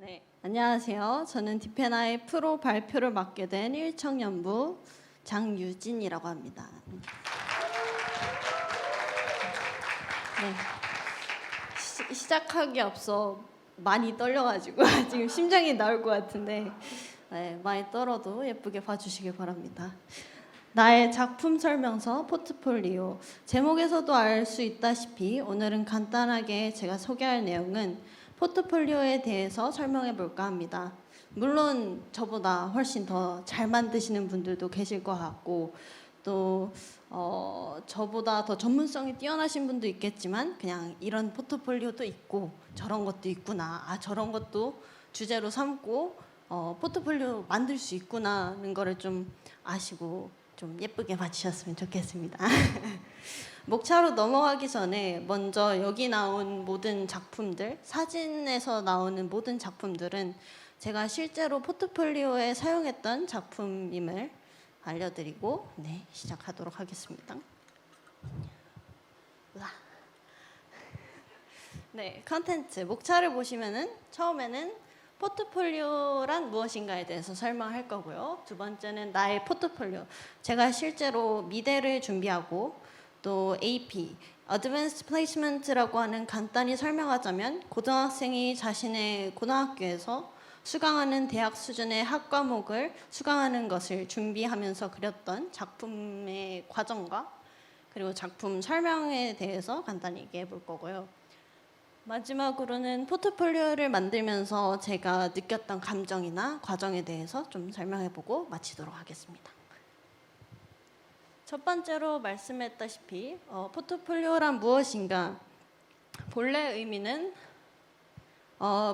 네, 안녕하세요. 저는 디페나의 프로 발표를 맡게 된 1청년부 장유진이라고 합니다. 네, 시작하기 앞서 많이 떨려가지고 지금 심장이 나올 것 같은데 네, 많이 떨어도 예쁘게 봐주시길 바랍니다. 나의 작품 설명서 포트폴리오. 제목에서도 알 수 있다시피 오늘은 간단하게 제가 소개할 내용은 포트폴리오에 대해서 설명해 볼까 합니다. 물론 저보다 훨씬 더 잘 만드시는 분들도 계실 것 같고 또 저보다 더 전문성이 뛰어나신 분도 있겠지만 그냥 이런 포트폴리오도 있고 저런 것도 있구나. 저런 것도 주제로 삼고 포트폴리오 만들 수 있구나 하는 거를 좀 아시고 좀 예쁘게 봐주셨으면 좋겠습니다. 목차로 넘어가기 전에 먼저 여기 나온 모든 작품들, 사진에서 나오는 모든 작품들은 제가 실제로 포트폴리오에 사용했던 작품임을 알려드리고 시작하도록 하겠습니다. 네, 컨텐츠 목차를 보시면은 처음에는 포트폴리오란 무엇인가에 대해서 설명할 거고요. 두 번째는 나의 포트폴리오. 제가 실제로 미대를 준비하고 또 AP, Advanced Placement라고 하는 간단히 설명하자면 고등학생이 자신의 고등학교에서 수강하는 대학 수준의 학과목을 수강하는 것을 준비하면서 그렸던 작품의 과정과 그리고 작품 설명에 대해서 간단히 얘기해 볼 거고요. 마지막으로는 포트폴리오를 만들면서 제가 느꼈던 감정이나 과정에 대해서 좀 설명해보고 마치도록 하겠습니다. 첫 번째로 말씀했다시피 포트폴리오란 무엇인가? 본래 의미는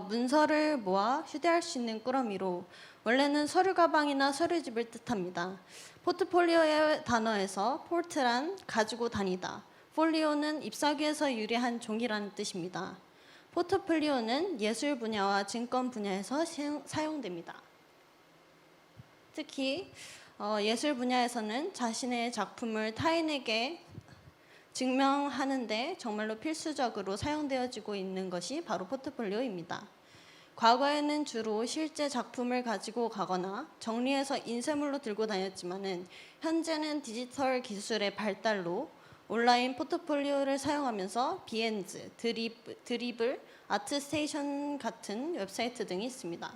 문서를 모아 휴대할 수 있는 꾸러미로 원래는 서류 가방이나 서류집을 뜻합니다. 포트폴리오의 단어에서 포트란 가지고 다니다, 폴리오는 잎사귀에서 유래한 종이라는 뜻입니다. 포트폴리오는 예술 분야와 증권 분야에서 사용됩니다. 특히 예술 분야에서는 자신의 작품을 타인에게 증명하는데 정말로 필수적으로 사용되어지고 있는 것이 바로 포트폴리오입니다. 과거에는 주로 실제 작품을 가지고 가거나 정리해서 인쇄물로 들고 다녔지만은 현재는 디지털 기술의 발달로 온라인 포트폴리오를 사용하면서 비엔즈, 드리블, 아트스테이션 같은 웹사이트 등이 있습니다.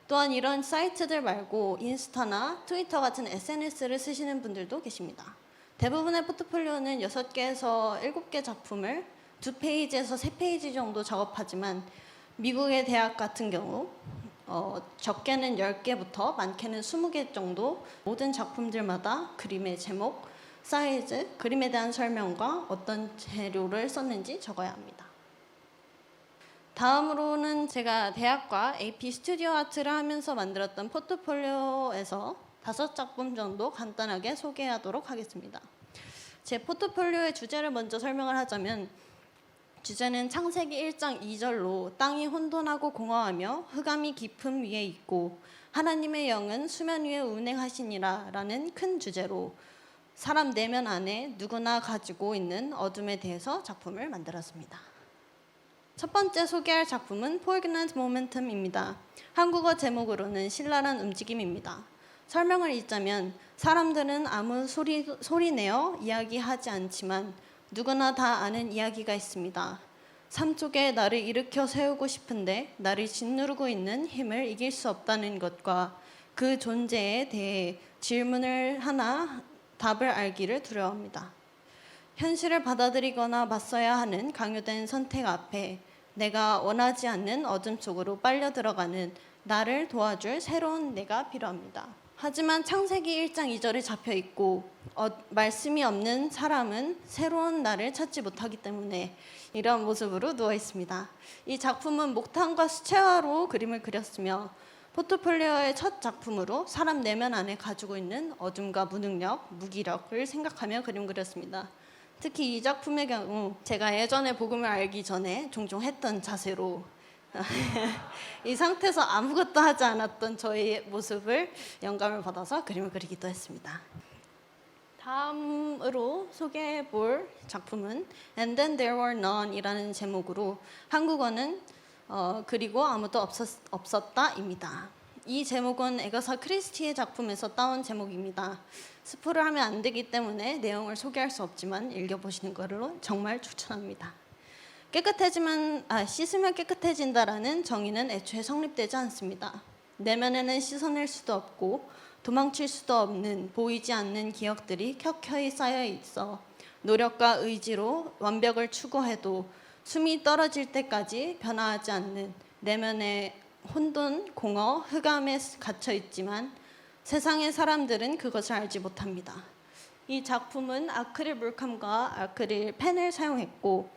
또한 이런 사이트들 말고 인스타나 트위터 같은 SNS를 쓰시는 분들도 계십니다. 대부분의 포트폴리오는 6개에서 7개 작품을 2페이지에서 3페이지 정도 작업하지만 미국의 대학 같은 경우 적게는 10개부터 많게는 20개 정도 모든 작품들마다 그림의 제목, 사이즈, 그림에 대한 설명과 어떤 재료를 썼는지 적어야 합니다. 다음으로는 제가 대학과 AP 스튜디오 아트를 하면서 만들었던 포트폴리오에서 5작품 정도 간단하게 소개하도록 하겠습니다. 제 포트폴리오의 주제를 먼저 설명을 하자면 주제는 창세기 1장 2절로 땅이 혼돈하고 공허하며 흑암이 깊음 위에 있고 하나님의 영은 수면 위에 운행하시니라 라는 큰 주제로 사람 내면 안에 누구나 가지고 있는 어둠에 대해서 작품을 만들었습니다. 첫 번째 소개할 작품은 Poignant Momentum입니다. 한국어 제목으로는 신랄한 움직임입니다. 설명을 읽자면 사람들은 아무 소리내어 이야기하지 않지만 누구나 다 아는 이야기가 있습니다. 삶 속에 나를 일으켜 세우고 싶은데 나를 짓누르고 있는 힘을 이길 수 없다는 것과 그 존재에 대해 질문을 하나 답을 알기를 두려워합니다. 현실을 받아들이거나 맞서야 하는 강요된 선택 앞에 내가 원하지 않는 어둠 속으로 빨려 들어가는 나를 도와줄 새로운 내가 필요합니다. 하지만 창세기 1장 2절에 잡혀 있고 말씀이 없는 사람은 새로운 나를 찾지 못하기 때문에 이런 모습으로 누워 있습니다. 이 작품은 목탄과 수채화로 그림을 그렸으며 포트폴리오의 첫 작품으로 사람 내면 안에 가지고 있는 어둠과 무능력, 무기력을 생각하며 그림 그렸습니다. 특히 이 작품의 경우 제가 예전에 복음을 알기 전에 종종 했던 자세로 이 상태에서 아무것도 하지 않았던 저의 모습을 영감을 받아서 그림을 그리기도 했습니다. 다음으로 소개해 볼 작품은 And Then There Were None 이라는 제목으로 한국어는 그리고 아무도 없었다입니다. 이 제목은 에가사 크리스티의 작품에서 따온 제목입니다. 스포를 하면 안 되기 때문에 내용을 소개할 수 없지만 읽어보시는 걸로 정말 추천합니다. 씻으면 깨끗해진다라는 정의는 애초에 성립되지 않습니다. 내면에는 씻어낼 수도 없고 도망칠 수도 없는 보이지 않는 기억들이 켜켜이 쌓여 있어 노력과 의지로 완벽을 추구해도 숨이 떨어질 때까지 변화하지 않는 내면의 혼돈, 공허, 흑암에 갇혀 있지만 세상의 사람들은 그것을 알지 못합니다. 이 작품은 아크릴 물감과 아크릴 펜을 사용했고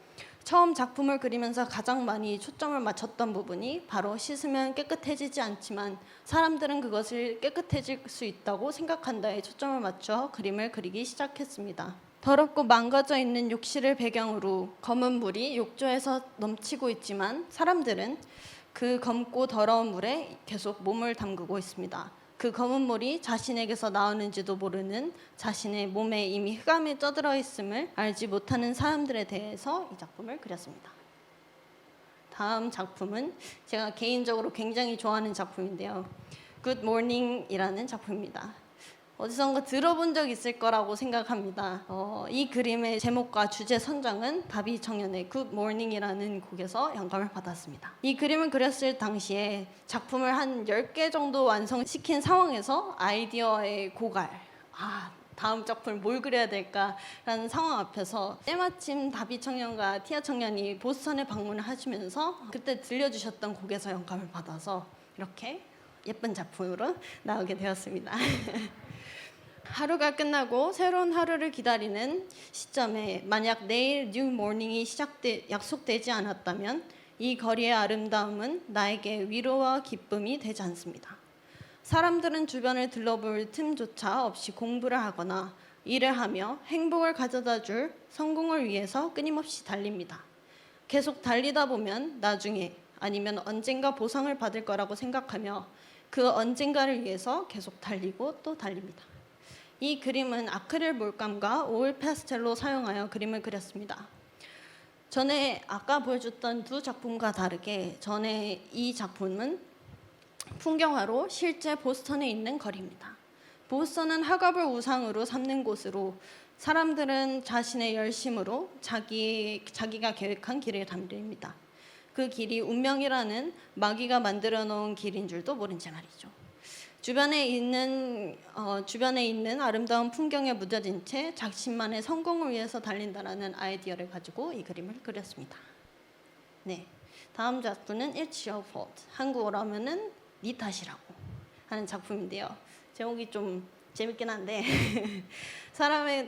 처음 작품을 그리면서 가장 많이 초점을 맞췄던 부분이 바로 씻으면 깨끗해지지 않지만 사람들은 그것을 깨끗해질 수 있다고 생각한다에 초점을 맞춰 그림을 그리기 시작했습니다. 더럽고 망가져 있는 욕실을 배경으로 검은 물이 욕조에서 넘치고 있지만 사람들은 그 검고 더러운 물에 계속 몸을 담그고 있습니다. 그 검은 물이 자신에게서 나오는지도 모르는 자신의 몸에 이미 흑암에 쪄들어 있음을 알지 못하는 사람들에 대해서 이 작품을 그렸습니다. 다음 작품은 제가 개인적으로 굉장히 좋아하는 작품인데요. Good Morning이라는 작품입니다. 어디선가 들어본 적 있을 거라고 생각합니다. 이 그림의 제목과 주제 선정은 다비 청년의 Good Morning이라는 곡에서 영감을 받았습니다. 이 그림을 그렸을 당시에 작품을 한 10개 정도 완성시킨 상황에서 아이디어의 고갈, 다음 작품을 뭘 그려야 될까라는 상황 앞에서 때마침 다비 청년과 티아 청년이 보스턴에 방문을 하시면서 그때 들려주셨던 곡에서 영감을 받아서 이렇게 예쁜 작품으로 나오게 되었습니다. 하루가 끝나고 새로운 하루를 기다리는 시점에 만약 내일 뉴 모닝이 약속되지 않았다면 이 거리의 아름다움은 나에게 위로와 기쁨이 되지 않습니다. 사람들은 주변을 둘러볼 틈조차 없이 공부를 하거나 일을 하며 행복을 가져다 줄 성공을 위해서 끊임없이 달립니다. 계속 달리다 보면 나중에 아니면 언젠가 보상을 받을 거라고 생각하며 그 언젠가를 위해서 계속 달리고 또 달립니다. 이 그림은 아크릴 물감과 오일 파스텔로 사용하여 그림을 그렸습니다. 전에 아까 보여줬던 두 작품과 다르게 전에 이 작품은 풍경화로 실제 보스턴에 있는 거리입니다. 보스턴은 학업을 우상으로 삼는 곳으로 사람들은 자신의 열심으로 자기가 계획한 길을 달립니다. 그 길이 운명이라는 마귀가 만들어 놓은 길인 줄도 모른 채 말이죠. 주변에 있는 아름다운 풍경에 묻어진 채 자신만의 성공을 위해서 달린다라는 아이디어를 가지고 이 그림을 그렸습니다. 네, 다음 작품은 It's Your Fault. 한국어로 하면은 네 탓이라고 하는 작품인데요. 제목이 좀 재밌긴 한데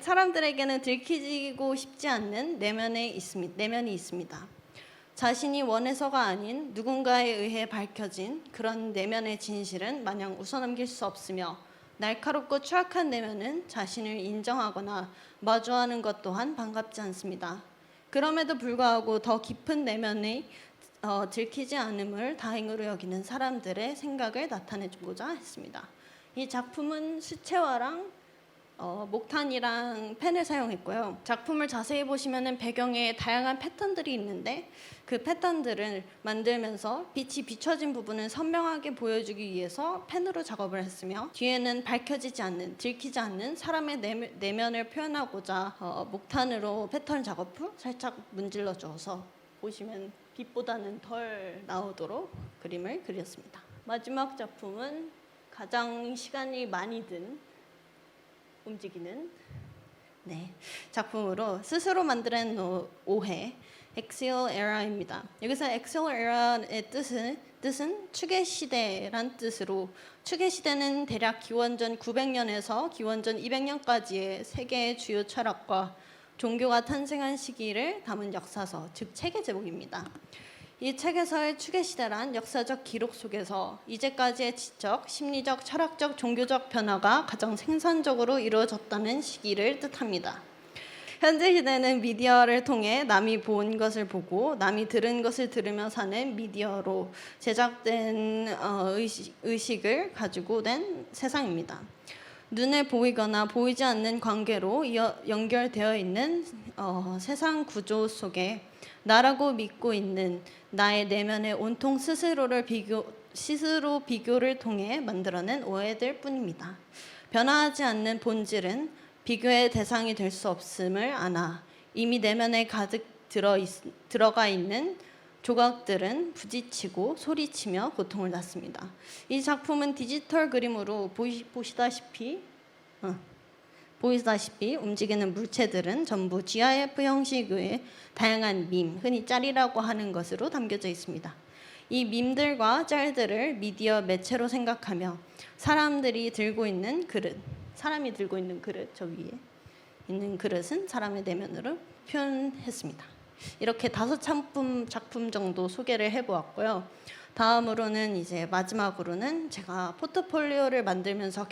사람들에게는 들키고 싶지 않는 내면이 있습니다. 자신이 원해서가 아닌 누군가에 의해 밝혀진 그런 내면의 진실은 마냥 웃어넘길 수 없으며 날카롭고 추악한 내면은 자신을 인정하거나 마주하는 것 또한 반갑지 않습니다. 그럼에도 불구하고 더 깊은 내면이 들키지 않음을 다행으로 여기는 사람들의 생각을 나타내주고자 했습니다. 이 작품은 수채화랑 목탄이랑 펜을 사용했고요. 작품을 자세히 보시면 배경에 다양한 패턴들이 있는데 그 패턴들을 만들면서 빛이 비춰진 부분을 선명하게 보여주기 위해서 펜으로 작업을 했으며 뒤에는 밝혀지지 않는, 들키지 않는 사람의 내면을 표현하고자 목탄으로 패턴 작업 후 살짝 문질러줘서 보시면 빛보다는 덜 나오도록 그림을 그렸습니다. 마지막 작품은 가장 시간이 많이 든 움직이는 작품으로 스스로 만들어낸 오해 엑셀 에라입니다. 여기서 엑셀 에라의 뜻은 추계 시대란 뜻으로 추계 시대는 대략 기원전 900년에서 기원전 200년까지의 세계의 주요 철학과 종교가 탄생한 시기를 담은 역사서, 즉 책의 제목입니다. 이 책에서의 추계시대란 역사적 기록 속에서 이제까지의 지적, 심리적, 철학적, 종교적 변화가 가장 생산적으로 이루어졌다는 시기를 뜻합니다. 현재 시대는 미디어를 통해 남이 본 것을 보고 남이 들은 것을 들으며 사는 미디어로 제작된 의식을 가지고 된 세상입니다. 눈에 보이거나 보이지 않는 관계로 연결되어 있는 세상 구조 속에 나라고 믿고 있는 나의 내면의 온통 스스로 비교를 통해 만들어낸 오해들 뿐입니다. 변화하지 않는 본질은 비교의 대상이 될 수 없음을 아나 이미 내면에 가득 들어가 있는 조각들은 부딪히고 소리치며 고통을 낳습니다. 이 작품은 디지털 그림으로 보시다시피 움직이는 물체들은 전부 GIF 형식의 다양한 밈, 흔히 짤이라고 하는 것으로 담겨져 있습니다. 이 밈들과 짤들을 미디어 매체로 생각하며 사람이 들고 있는 그릇, 저 위에 있는 그릇은 사람의 내면으로 표현했습니다. 이렇게 5작품 정도 소개를 해보았고요. 다음으로는 이제 마지막으로는 제가 포트폴리오를 만들면서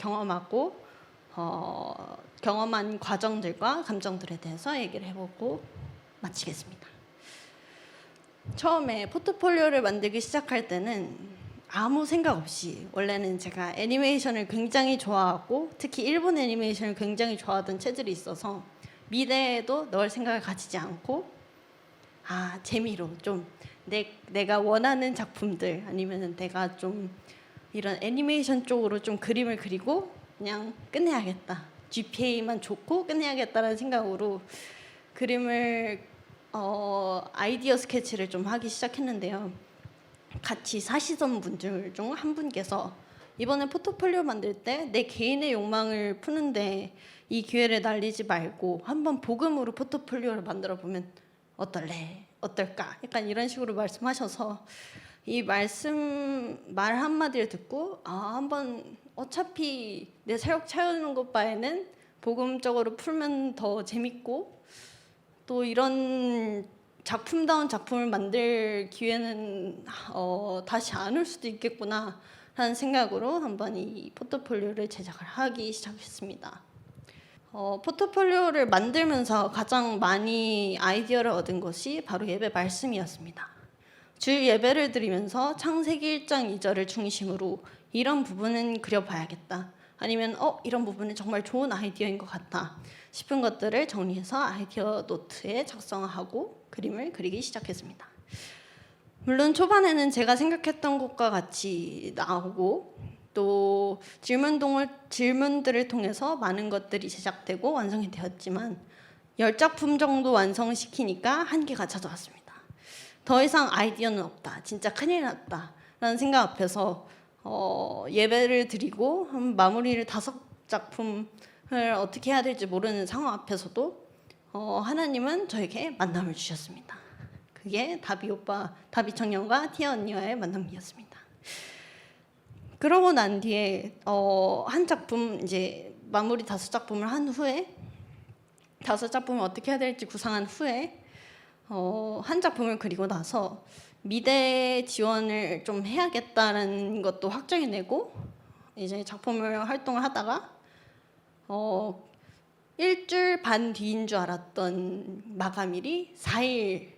경험한 과정들과 감정들에 대해서 얘기를 해보고 마치겠습니다. 처음에 포트폴리오를 만들기 시작할 때는 아무 생각 없이, 원래는 제가 애니메이션을 굉장히 좋아하고 특히 일본 애니메이션을 굉장히 좋아하던 체질이 있어서 미래에도 넣을 생각을 가지지 않고 재미로 좀 내가 원하는 작품들 아니면 내가 좀 이런 애니메이션 쪽으로 좀 그림을 그리고 그냥 끝내야겠다. GPA만 좋고 끝내야겠다라는 생각으로 그림을 아이디어 스케치를 좀 하기 시작했는데요. 같이 사시던 분들 중 한 분께서 이번에 포트폴리오 만들 때 내 개인의 욕망을 푸는데 이 기회를 날리지 말고 한번 복음으로 포트폴리오를 만들어 보면 어떨까? 약간 이런 식으로 말씀하셔서 이 말 한마디를 듣고 한번 어차피 내 사역 차려는 것 바에는 복음적으로 풀면 더 재밌고 또 이런 작품다운 작품을 만들 기회는 다시 안 올 수도 있겠구나 하는 생각으로 한번 이 포트폴리오를 제작을 하기 시작했습니다. 포트폴리오를 만들면서 가장 많이 아이디어를 얻은 것이 바로 예배 말씀이었습니다. 주일 예배를 드리면서 창세기 1장 2절을 중심으로 이런 부분은 그려봐야겠다. 아니면 이런 부분은 정말 좋은 아이디어인 것 같다 싶은 것들을 정리해서 아이디어 노트에 작성하고 그림을 그리기 시작했습니다. 물론 초반에는 제가 생각했던 것과 같이 나오고 또 질문들을 통해서 많은 것들이 제작되고 완성이 되었지만 10작품 정도 완성시키니까 한계가 찾아왔습니다. 더 이상 아이디어는 없다. 진짜 큰일 났다. 라는 생각 앞에서 예배를 드리고 마무리를 5작품을 어떻게 해야 될지 모르는 상황 앞에서도 하나님은 저에게 만남을 주셨습니다. 그게 다비 청년과 티아 언니와의 만남이었습니다. 그러고 난 뒤에 한 작품 이제 마무리 5작품을 한 후에 5작품을 어떻게 해야 될지 구상한 후에 한 작품을 그리고 나서 미대 지원을 좀 해야겠다는 것도 확정이 되고 이제 활동을 하다가 일주일 반 뒤인 줄 알았던 마감일이 4일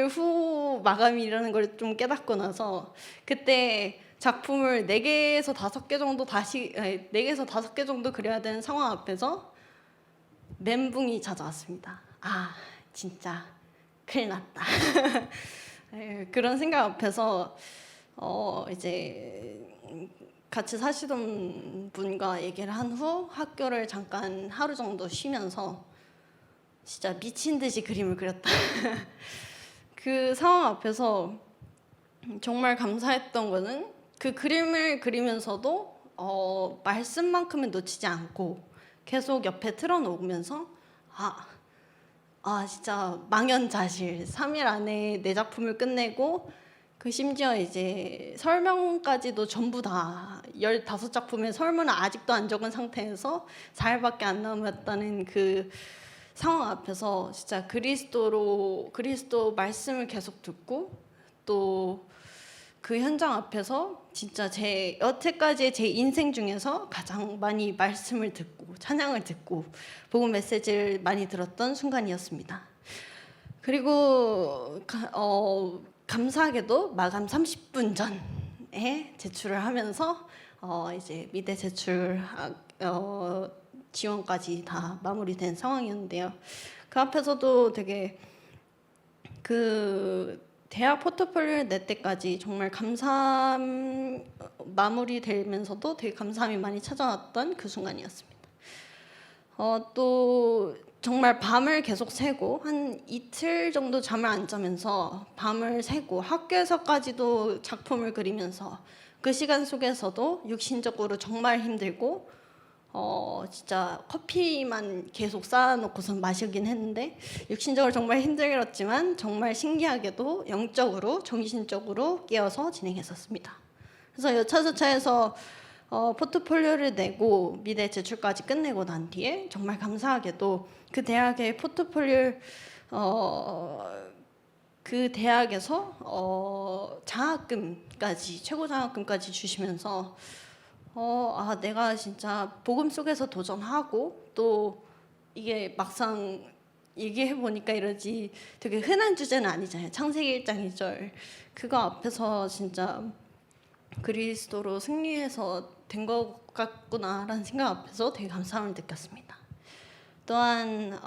후 마감이라는 걸 좀 깨닫고 나서 그때 작품을 4개에서 5개 정도 4개에서 5개 정도 그려야 되는 상황 앞에서 멘붕이 찾아왔습니다. 진짜 큰일 났다. 그런 생각 앞에서 이제 같이 사시던 분과 얘기를 한 후 학교를 잠깐 하루 정도 쉬면서 진짜 미친 듯이 그림을 그렸다. 그 상황 앞에서 정말 감사했던 거는 그 그림을 그리면서도 말씀만큼은 놓치지 않고 계속 옆에 틀어놓으면서 진짜 망연자실 3일 안에 내 작품을 끝내고 그 심지어 이제 설명까지도 전부 다 15작품의 설문을 아직도 안 적은 상태에서 4일밖에 안 남았다는 그 상황 앞에서 진짜 그리스도 말씀을 계속 듣고 또 그 현장 앞에서 진짜 여태까지의 제 인생 중에서 가장 많이 말씀을 듣고 찬양을 듣고 복음 메시지를 많이 들었던 순간이었습니다. 그리고 감사하게도 마감 30분 전에 제출을 하면서 이제 미대 제출 지원까지 다 마무리된 상황이었는데요. 그 앞에서도 되게 그 대학 포트폴리오를 낼 때까지 정말 감사함 마무리되면서도 되게 감사함이 많이 찾아왔던 그 순간이었습니다. 또 정말 밤을 계속 새고 한 이틀 정도 잠을 안 자면서 밤을 새고 학교에서까지도 작품을 그리면서 그 시간 속에서도 육신적으로 정말 힘들고 진짜 커피만 계속 쌓아놓고서 마시긴 했는데 육신적으로 정말 힘들었지만 정말 신기하게도 영적으로 정신적으로 깨어서 진행했었습니다. 그래서 여차저차해서 포트폴리오를 내고 미대 제출까지 끝내고 난 뒤에 정말 감사하게도 그 대학의 포트폴리오 그 대학에서 장학금까지 최고 장학금까지 주시면서 내가 진짜 복음 속에서 도전하고 또 이게 막상 얘기해 보니까 이러지 되게 흔한 주제는 아니잖아요. 창세기 1장 2절 그거 앞에서 진짜 그리스도로 승리해서 된 것 같구나라는 생각 앞에서 되게 감사함을 느꼈습니다. 또한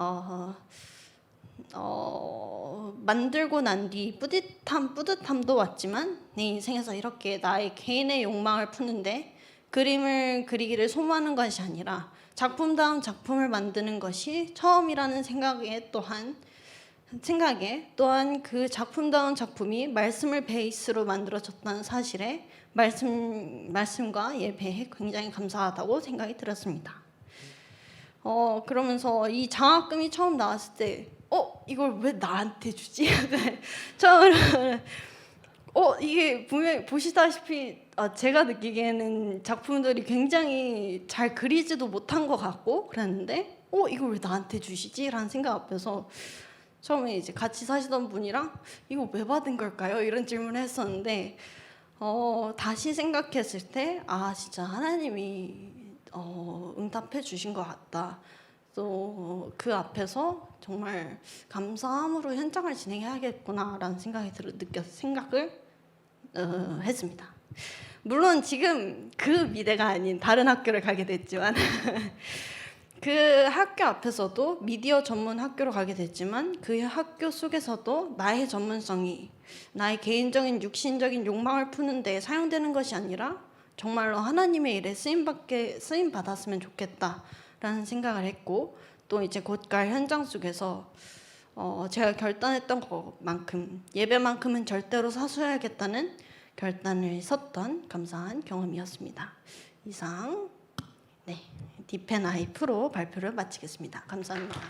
만들고 난 뒤 뿌듯함도 왔지만 내 인생에서 이렇게 나의 개인의 욕망을 푸는데 그림을 그리기를 소모하는 것이 아니라 작품 다음 작품을 만드는 것이 처음이라는 생각에 또한 그 작품다운 작품이 말씀을 베이스로 만들어졌다는 사실에 말씀과 예배에 굉장히 감사하다고 생각이 들었습니다. 그러면서 이 장학금이 처음 나왔을 때 이걸 왜 나한테 주지? 처음에는 이게 분명히 보시다시피 제가 느끼기에는 작품들이 굉장히 잘 그리지도 못한 것 같고 그랬는데 이걸 왜 나한테 주시지? 라는 생각 앞에서 처음에 이제 같이 사시던 분이랑 이거 왜 받은 걸까요? 이런 질문을 했었는데 다시 생각했을 때 진짜 하나님이 응답해 주신 것 같다. 또 그 앞에서 정말 감사함으로 현장을 진행해야겠구나라는 생각을 했습니다. 물론 지금 그 미대가 아닌 다른 학교를 가게 됐지만 그 학교 앞에서도 미디어 전문 학교로 가게 됐지만 그 학교 속에서도 나의 전문성이 나의 개인적인 육신적인 욕망을 푸는 데 사용되는 것이 아니라 정말로 하나님의 일에 쓰임 받았으면 좋겠다라는 생각을 했고 또 이제 곧갈 현장 속에서 제가 결단했던 것만큼 예배만큼은 절대로 사수해야겠다는 결단을 섰던 감사한 경험이었습니다. 이상 디펜아이 프로 발표를 마치겠습니다. 감사합니다.